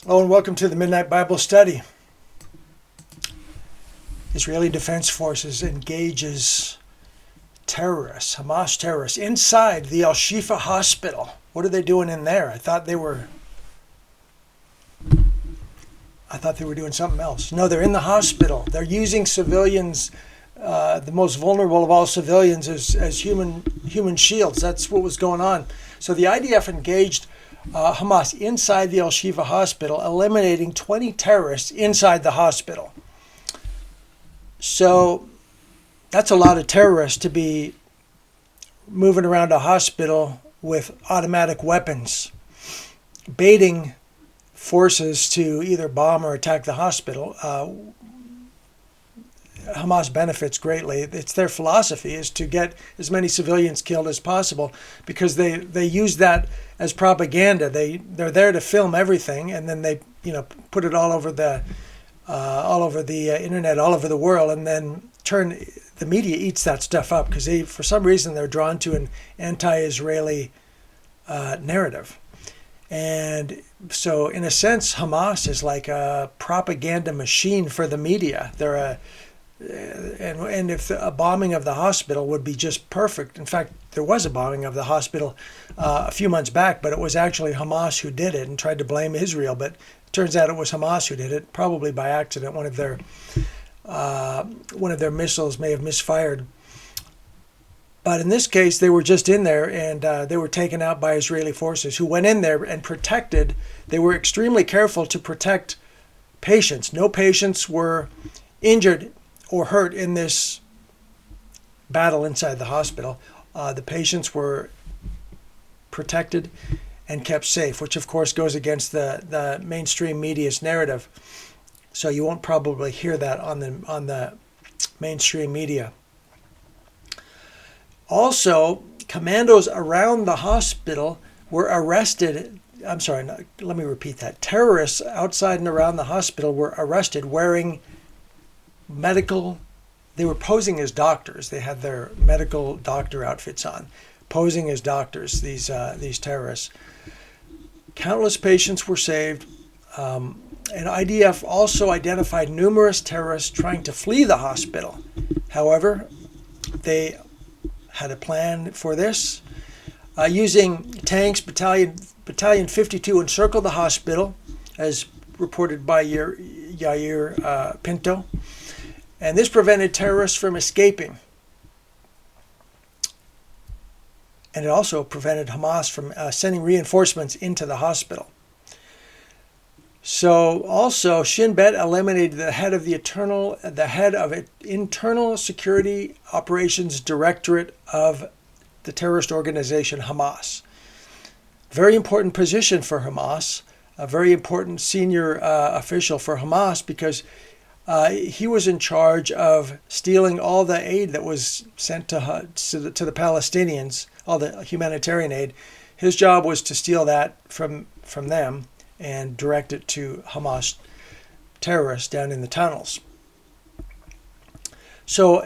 Hello and welcome to the Midnight Bible Study. Israeli Defense Forces engages terrorists, Hamas terrorists, inside the Al-Shifa hospital. What are they doing in there? I thought they were doing something else. No, they're in the hospital. They're using civilians, the most vulnerable of all civilians, as human shields. That's what was going on. So the IDF engaged Hamas inside the Al-Shifa hospital, eliminating 20 terrorists inside the hospital. So that's a lot of terrorists to be moving around a hospital with automatic weapons, baiting forces to either bomb or attack the hospital. Hamas benefits greatly. It's their philosophy is to get as many civilians killed as possible because they use that as propaganda. They're there to film everything, and then they put it all over the internet, all over the world, and then the media eats that stuff up because for some reason they're drawn to an anti-Israeli narrative. And so in a sense, Hamas is like a propaganda machine for the media. And if a bombing of the hospital would be just perfect. In fact, there was a bombing of the hospital a few months back, but it was actually Hamas who did it and tried to blame Israel. But it turns out it was Hamas who did it, probably by accident. One of their missiles may have misfired. But in this case, they were just in there, and they were taken out by Israeli forces who went in there and protected. They were extremely careful to protect patients. No patients were injured or hurt in this battle inside the hospital. The patients were protected and kept safe, which of course goes against the mainstream media's narrative. So you won't probably hear that on the mainstream media. Also, commandos around the hospital were arrested. I'm sorry, no, let me repeat that. Terrorists outside and around the hospital were arrested wearing they were posing as doctors. They had their medical doctor outfits on, posing as doctors, these terrorists. Countless patients were saved. And IDF also identified numerous terrorists trying to flee the hospital. However, they had a plan for this. Using tanks, Battalion 52 encircled the hospital, as reported by Yair Pinto. And this prevented terrorists from escaping. And it also prevented Hamas from sending reinforcements into the hospital. So also, Shin Bet eliminated the head of Internal Security Operations Directorate of the terrorist organization Hamas. Very important position for Hamas, a very important senior official for Hamas, because he was in charge of stealing all the aid that was sent to the Palestinians, all the humanitarian aid. His job was to steal that from them and direct it to Hamas terrorists down in the tunnels. So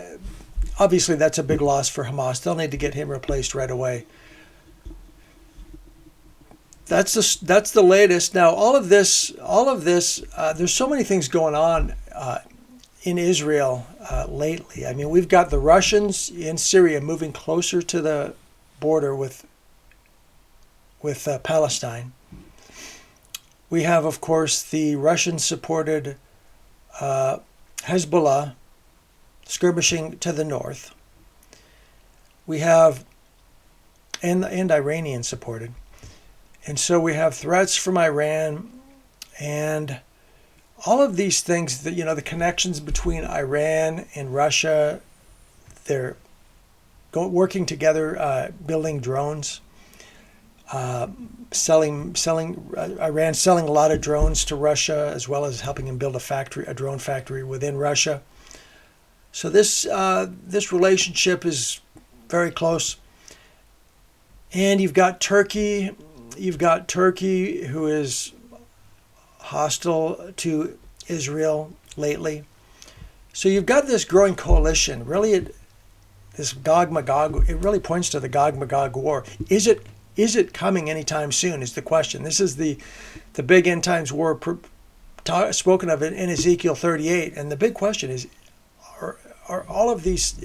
obviously that's a big loss for Hamas. They'll need to get him replaced right away. That's the latest. Now, all of this. There's so many things going on in Israel lately. I mean, we've got the Russians in Syria moving closer to the border with Palestine. We have, of course, the Russian-supported Hezbollah skirmishing to the north. We have and Iranian-supported. And so we have threats from Iran and all of these things that, the connections between Iran and Russia, they're working together, building drones, Iran selling a lot of drones to Russia, as well as helping them build a drone factory within Russia. So this relationship is very close. And you've got Turkey, who is hostile to Israel lately. So you've got this growing coalition. Really, this Gog Magog, it really points to the Gog Magog war. Is it Is it coming anytime soon is the question. This is the big end times war spoken of in Ezekiel 38. And the big question is, are all of these,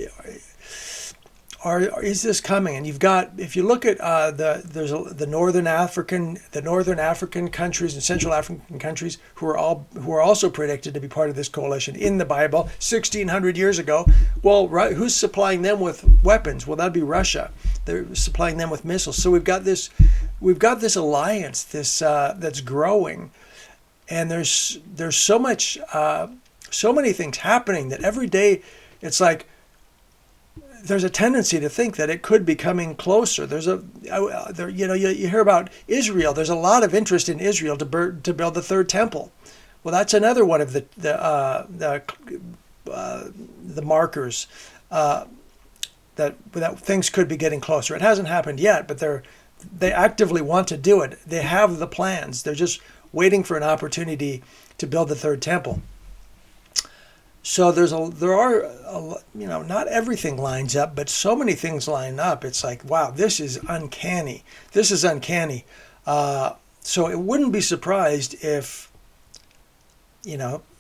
is this coming? And you've got, if you look at the northern African countries and Central African countries who are also predicted to be part of this coalition in the Bible 1,600 years ago. Well, who's supplying them with weapons? Well, that'd be Russia. They're supplying them with missiles. So we've got this alliance, that's growing, and there's so much, so many things happening that every day it's like there's a tendency to think that it could be coming closer. You hear about Israel. There's a lot of interest in Israel to build the third temple. Well, that's another one of the markers that things could be getting closer. It hasn't happened yet, but they actively want to do it. They have the plans. They're just waiting for an opportunity to build the third temple. So not everything lines up, but so many things line up. It's like, wow, this is uncanny. So it wouldn't be surprised if,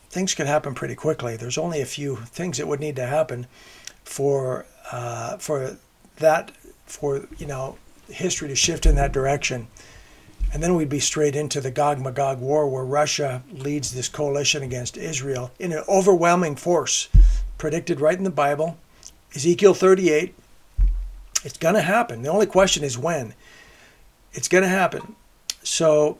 things could happen pretty quickly. There's only a few things that would need to happen for history to shift in that direction. And then we'd be straight into the Gog-Magog war, where Russia leads this coalition against Israel in an overwhelming force, predicted right in the Bible, Ezekiel 38. It's going to happen. The only question is when. It's going to happen. So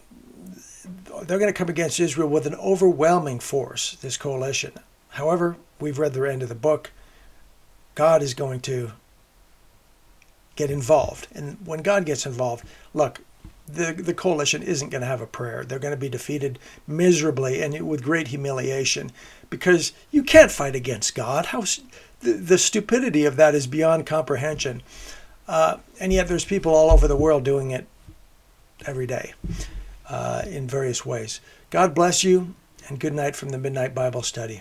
they're going to come against Israel with an overwhelming force, this coalition. However, we've read the end of the book. God is going to get involved. And when God gets involved, look, the coalition isn't going to have a prayer. They're going to be defeated miserably and with great humiliation, because you can't fight against God. The stupidity of that is beyond comprehension. And yet there's people all over the world doing it every day in various ways. God bless you, and good night from the Midnight Bible Study.